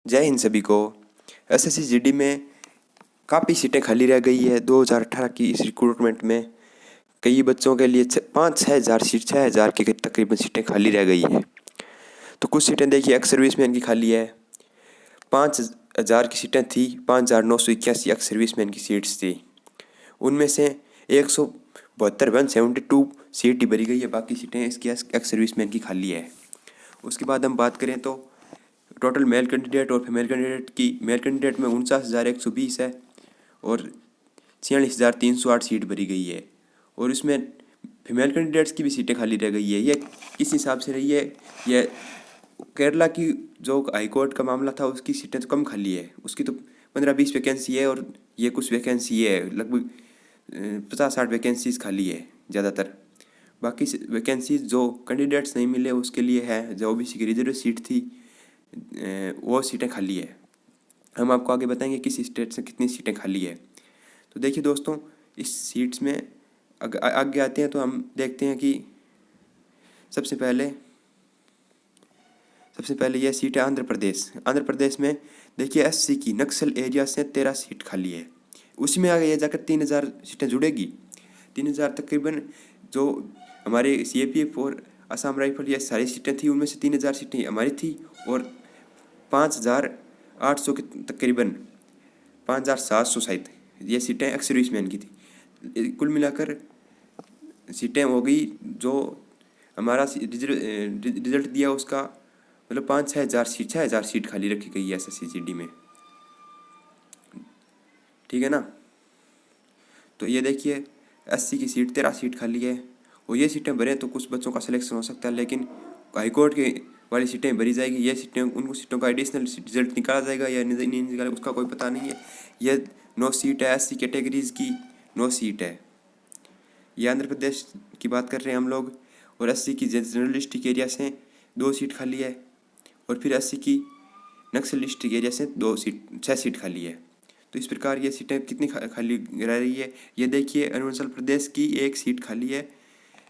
जय हिंद सभी को। एसएससी जीडी में काफ़ी सीटें खाली रह गई है 2018 की इस रिक्रूटमेंट में। कई बच्चों के लिए 5-6 हज़ार सीट 6 हज़ार के तकरीबन सीटें खाली रह गई है। तो कुछ सीटें देखिए एक्स सर्विसमैन की खाली है। 5,000 की सीटें थी, 5,981 एक्स सर्विसमैन की सीट्स थी। उनमें से 172 सीट ही भरी गई है, बाकी सीटें इसकी एक्स सर्विसमैन की खाली है। उसके बाद हम बात करें तो टोटल मेल कैंडिडेट और फीमेल कैंडिडेट की, मेल कैंडिडेट में 49,120 है और 46,308 सीट भरी गई है। और इसमें फीमेल कैंडिडेट्स की भी सीटें खाली रह गई है। ये किस हिसाब से रही है? यह केरला की जो हाईकोर्ट का मामला था उसकी सीटें तो कम खाली है, उसकी तो 15-20 वैकेंसी है और ये कुछ वैकेंसी है, लगभग 50-60 वैकेंसीज खाली है ज़्यादातर। बाकी वैकेंसीज जो कैंडिडेट्स नहीं मिले उसके लिए है, जो ओबीसी की रिजर्व सीट थी वो सीटें खाली है। हम आपको आगे बताएंगे किस स्टेट से कितनी सीटें खाली है। तो देखिए दोस्तों, इस सीट्स में आगे आते हैं तो हम देखते हैं कि सबसे पहले यह सीट है आंध्र प्रदेश। आंध्र प्रदेश में देखिए एससी की नक्सल एरिया से 13 सीट खाली है। उसी में आगे जाकर 3,000 सीटें जुड़ेगी। 3,000 तकरीबन जो हमारे सीएपीएफ और असम राइफल ये सारी सीटें थी, उनमें से 3,000 सीटें हमारी थी और 5,800 के तकरीबन 5,700 शायद ये सीटें एक्स सर्विसमैन की थी। कुल मिलाकर सीटें हो गई जो हमारा रिजल्ट दिया उसका, मतलब 5-6 हज़ार सीट 6,000 सीट खाली रखी गई है एसएससी जीडी में। ठीक है ना। तो ये देखिए एससी की सीट 13 सीट खाली है और ये सीटें भरें तो कुछ बच्चों का सिलेक्शन हो सकता है, लेकिन हाईकोर्ट के वाली सीटें भरी जाएगी। ये सीटें उनको सीटों का एडिशनल रिजल्ट निकाला जाएगा या नहीं निकाला उसका कोई पता नहीं है। ये 9 सीट है एससी कैटेगरीज की, 9 सीट है। ये आंध्र प्रदेश की बात कर रहे हैं हम लोग। और एससी की जनरल डिस्ट्रिक्ट एरिया से 2 सीट खाली है और फिर एससी की नक्सल डिस्ट्रिक्ट एरिया से 6 सीट खाली है। तो इस प्रकार ये सीटें कितनी खाली रह रही है, ये देखिए अरुणाचल प्रदेश की 1 सीट खाली है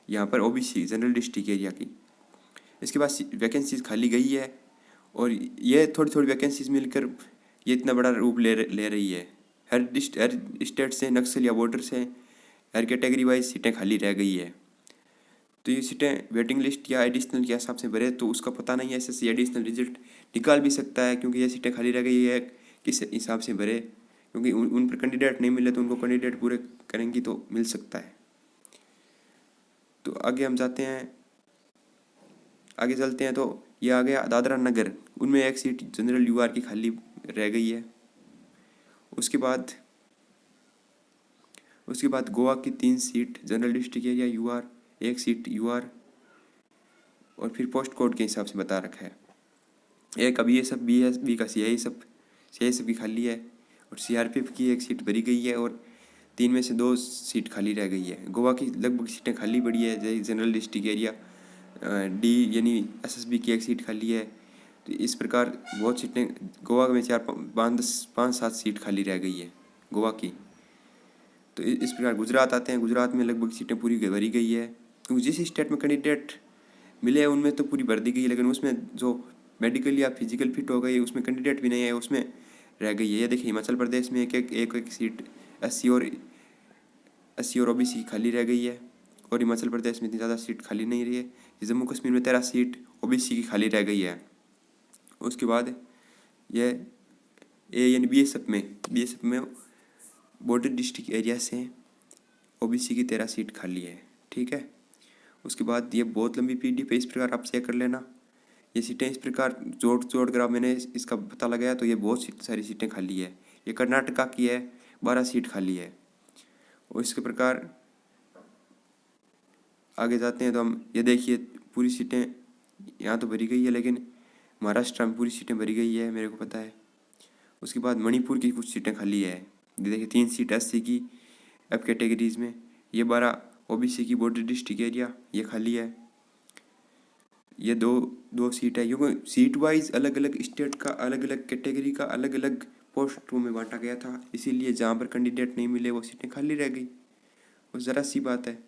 यहाँ पर ओबीसी जनरल डिस्ट्रिक्ट एरिया की। इसके बाद वैकेंसीज खाली गई है और ये थोड़ी थोड़ी वैकेंसीज मिलकर ये इतना बड़ा रूप ले रही है। हर स्टेट से नक्सल या बॉर्डर से हर कैटेगरी वाइज सीटें खाली रह गई है। तो ये सीटें वेटिंग लिस्ट या एडिशनल के हिसाब से भरे तो उसका पता नहीं है। एसएससी एडिशनल रिजल्ट निकाल भी सकता है, क्योंकि ये सीटें खाली रह गई है किस हिसाब से भरे, क्योंकि उन पर कैंडिडेट नहीं मिले तो उनको कैंडिडेट पूरे करेंगी तो मिल सकता है। तो आगे हम जाते हैं, आगे चलते हैं। तो ये आ गया दादरा नगर, उनमें 1 सीट जनरल यूआर की खाली रह गई है। उसके बाद गोवा की 3 seat general district area UR, 1 seat UR और फिर पोस्ट कोड के हिसाब से बता रखा है। एक अभी ये सब बी का सीआईएसएफ की खाली है और सीआरपीएफ की 1 सीट भरी गई है और 3 में से 2 सीट खाली रह गई है। गोवा की लगभग सीटें खाली पड़ी है, जैसे जनरल डिस्ट्रिक्ट एरिया डी यानी एसएसबी की 1 सीट खाली है। तो इस प्रकार बहुत सीटें गोवा में 5-7 सीट खाली रह गई है गोवा की। तो इस प्रकार गुजरात आते हैं, गुजरात में लगभग सीटें पूरी भरी गई है, क्योंकि जिस स्टेट में कैंडिडेट मिले उनमें तो पूरी भर दी गई है, लेकिन उसमें जो मेडिकल या फिजिकल फिट हो गई उसमें कैंडिडेट भी नहीं है, उसमें रह गई है। ये देखिए हिमाचल प्रदेश में एक सीट एससी और ओबीसी खाली रह गई है और हिमाचल प्रदेश में इतनी ज़्यादा सीट खाली नहीं रही है। जम्मू कश्मीर में 13 सीट ओबीसी की खाली रह गई है। उसके बाद ये यानी बीएसएफ में बॉर्डर डिस्ट्रिक्ट एरिया से ओबीसी की 13 सीट खाली है। ठीक है। उसके बाद ये बहुत लंबी पीडीएफ है, इस प्रकार आप चेक कर लेना। ये सीटें इस प्रकार जोड़ कर मैंने इसका पता लगाया तो ये बहुत सारी सीटें खाली है। ये कर्नाटका की है, 12 सीट खाली है। और इसके प्रकार आगे जाते हैं तो हम ये देखिए पूरी सीटें यहाँ तो भरी गई है, लेकिन महाराष्ट्र में पूरी सीटें भरी गई है, मेरे को पता है। उसके बाद मणिपुर की कुछ सीटें खाली है। ये देखिए 3 सीट एससी की एफ कैटेगरीज में, ये 12 ओबीसी की बॉर्डर डिस्ट्रिक्ट एरिया ये खाली है। ये दो सीट है, क्योंकि सीट वाइज अलग अलग स्टेट का अलग अलग कैटेगरी का अलग अलग पोस्टों में बांटा गया था, इसीलिए जहाँ पर कैंडिडेट नहीं मिले वो सीटें खाली रह गई। वो ज़रा सी बात है।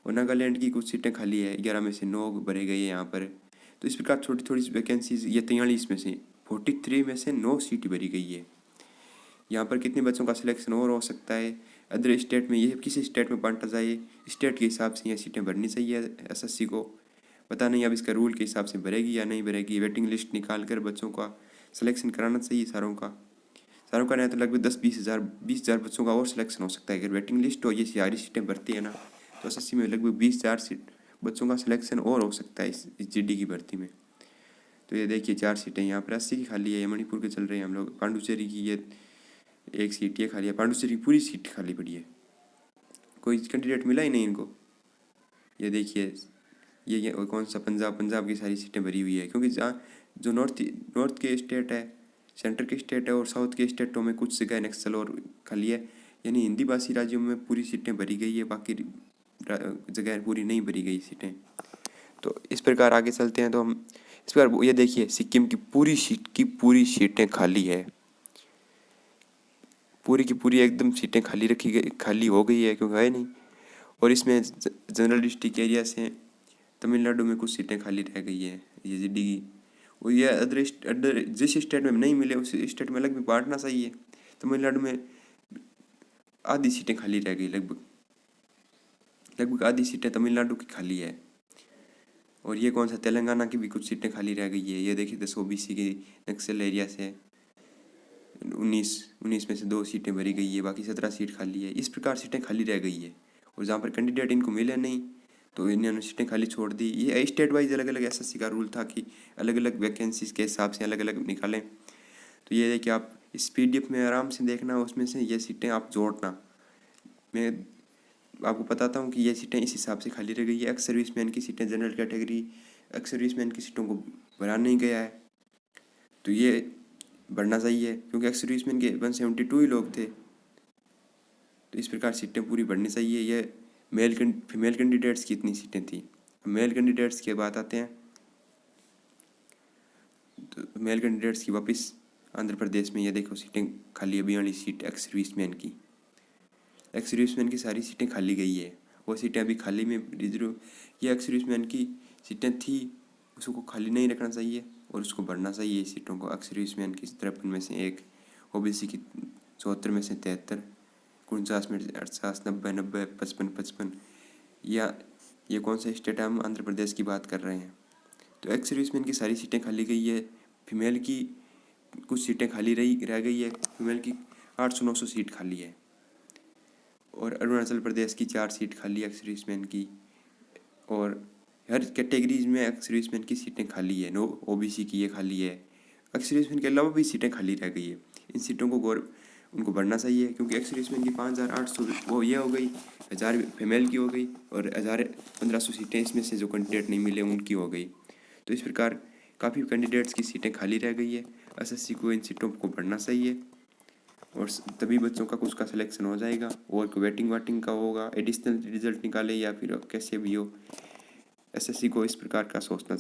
और नागालैंड की कुछ सीटें खाली है, 11 में से 9 भरे गए हैं यहाँ पर। तो इस प्रकार छोटी थोड़ी सी वैकेंसीज ये 43 में से 43 में से 9 सीट भरी गई है। यहाँ पर कितने बच्चों का सिलेक्शन और हो सकता है, अदर स्टेट में ये किसी स्टेट में बांटा जाए, स्टेट के हिसाब से ये सीटें भरनी चाहिए एसएससी को। पता नहीं अब इसका रूल के हिसाब से भरेगी या नहीं भरेगी। वेटिंग लिस्ट निकाल कर बच्चों का सिलेक्शन कराना चाहिए सारों का नहीं तो लगभग 20,000 बच्चों का और सिलेक्शन हो सकता है। अगर वेटिंग लिस्ट हो ये सारी सीटें भरती है ना तो एसएससी में लगभग 20,000 सीट बच्चों का सिलेक्शन और हो सकता है इस जीडी की भर्ती में। तो ये देखिए 4 सीटें यहाँ पर 80 की खाली है। ये मणिपुर के चल रहे हैं हम लोग। पांडुचेरी की ये 1 सीट ये खाली है। पांडुचेरी की पूरी सीट खाली पड़ी है, कोई कैंडिडेट मिला ही नहीं इनको। ये देखिए ये कौन सा पंजाब की सारी सीटें भरी हुई है, क्योंकि जहाँ जो नॉर्थ के स्टेट है, सेंटर के स्टेट है और साउथ के स्टेटों में कुछ जगह नक्सल और खाली है, यानी हिंदी भाषी राज्यों में पूरी सीटें भरी गई है, बाकी जगह पूरी नहीं भरी गई सीटें। तो इस प्रकार आगे चलते हैं तो हम इस प्रकार ये देखिए सिक्किम की पूरी सीटें खाली है, पूरी की पूरी एकदम सीटें खाली हो गई है, क्योंकि है नहीं। और इसमें जनरल डिस्ट्रिक्ट एरिया से तमिलनाडु में कुछ सीटें खाली रह गई है ये जीडी की। और ये अदर जिस स्टेट में नहीं मिले उस स्टेट में अलग भी बांटना चाहिए। तमिलनाडु में आधी सीटें खाली रह गई, लगभग आधी सीटें तमिलनाडु की खाली है। और ये कौन सा तेलंगाना की भी कुछ सीटें खाली रह गई है। ये देखिए 10 ओबीसी की नक्सल एरिया से 19 में से 2 सीटें भरी गई है, बाकी 17 सीट खाली है। इस प्रकार सीटें खाली रह गई है और जहाँ पर कैंडिडेट इनको मिले नहीं तो इन्होंने सीटें खाली छोड़ दी। ये स्टेट वाइज अलग अलग एसएससी का रूल था कि अलग अलग वैकेंसीज के हिसाब से अलग अलग निकालें। तो ये है कि आप इस पीडीएफ में आराम से देखना, उसमें से ये सीटें आप जोड़ना। मैं आपको बताता हूँ कि ये सीटें इस हिसाब से खाली रह गई है। एक्स सर्विसमैन की सीटें जनरल कैटेगरी एक्स सर्विसमैन की सीटों को भरा नहीं गया है, तो ये भरना चाहिए क्योंकि एक्स सर्विसमैन के 172 ही लोग थे। तो इस प्रकार सीटें पूरी भरनी चाहिए। ये फीमेल कैंडिडेट्स की इतनी सीटें थी। मेल कैंडिडेट्स की बात आते हैं तो मेल कैंडिडेट्स की वापस आंध्र प्रदेश में ये देखो सीटें खाली है। 42 सीट एक्स सर्विसमैन की सारी सीटें खाली गई है। वो सीटें अभी खाली में रिजर्व, ये एक्स सर्विसमैन की सीटें थी उसको खाली नहीं रखना चाहिए और उसको भरना चाहिए सीटों को। एक्स सर्विसमैन की 53 में से 1, ओबीसी की 74 में से 73, 49 में से 48, 90, 90, 55, 55। या ये कौन सा स्टेट है, हम आंध्र प्रदेश की बात कर रहे हैं। तो एक्स सर्विसमैन की सारी सीटें खाली गई है। फीमेल की कुछ सीटें खाली रह गई है। फीमेल की 800-900 सीट खाली है। और अरुणाचल प्रदेश की 4 सीट खाली है एक्स सर्विसमैन की। और हर कैटेगरीज में एक्स सर्विसमैन की सीटें खाली है। ओबीसी की ये खाली है। एक्स सर्विसमैन के अलावा भी सीटें खाली रह गई है। इन सीटों को उनको भरना चाहिए क्योंकि एक्स सर्विसमैन की 5,800 वो ये हो गई, 1000 फीमेल की हो गई और 1500 सीटें इसमें से जो कैंडिडेट नहीं मिले उनकी हो गई। तो इस प्रकार काफ़ी कैंडिडेट्स की सीटें खाली रह गई है। एसएससी को इन सीटों को भरना चाहिए और तभी बच्चों का कुछ का सिलेक्शन हो जाएगा। और वेटिंग का होगा, एडिशनल रिजल्ट निकाले या फिर कैसे भी हो, एसएससी को इस प्रकार का सोचना